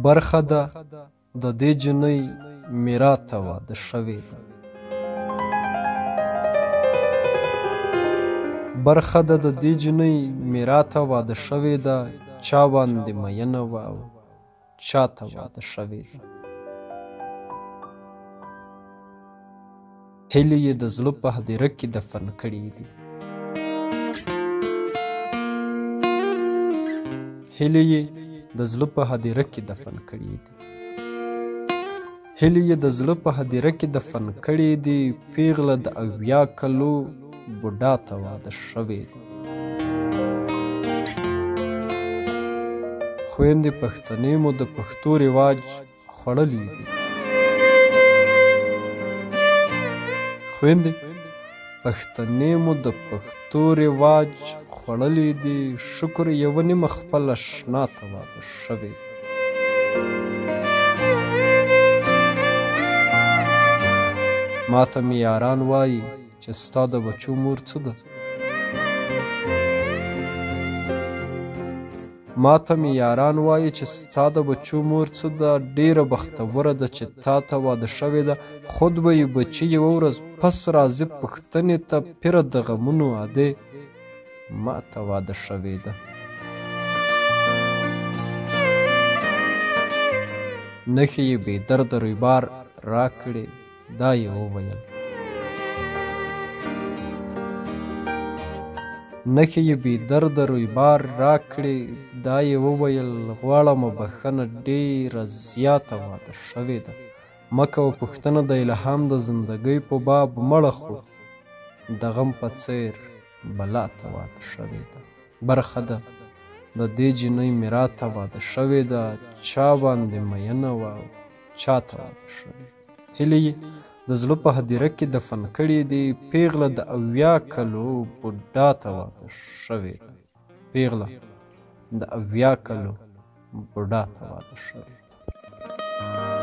برخه ده د دې جنۍ میرا ته واده شوې ده. برخه ده د دې جنۍ میرا ته واده شوې ده، چا باندې مینه وه او چا ته واده شوې ده. هیلې یې د زړه په هدیره کې دفن کړي دي. هیلې یې د زړه په هدیره کې دفن کړي دي. هیلې یې د زړه په هدیره کې دفن کړي دي. پیغله د 80 کلو بوډا ته واده شوې ده. خویندې پښتنې مو د پښتو رواج خوړلي دي. خویندې پښتنې مو د پښتو رواج خوړلي دي. شکر یوه نیمه خپله شنا ته واده شوې ده. ماته مې یاران وایي چې ستا د بچو مور څه ده. ماته مې یاران وایي چې ستا د بچو مور څه ده. ډېره بختوره ده چې تا ته واده شوې ده. خود به یې بچي یوه ورځ پس راځي پوښتنې ته. پیره د غمونو ادې ما ته واده شوې ده. نښې یې بې درده رویبار راکړې دا یې وویل. نښې یې بې درده رویبار راکړې دا یې وویل. غواړمه بښنه ډېره زیاته واده شوې ده. مه کوه پوښتنه د الهام د زندګۍ په باب. مړه خو د غم په څېر بلا ته واده شوې ده. برخه ده د دې جنۍ میرا ته واده شوې ده، چا باندې مینه وه او چا ته واده شوې ده. هیلې یې د زړه په هدیره کې دفن کړي دي. پیغله د 80 کلو بوډا ته واده شوې ده. پیغله د 80 کلو بوډا ته واده شوې ده.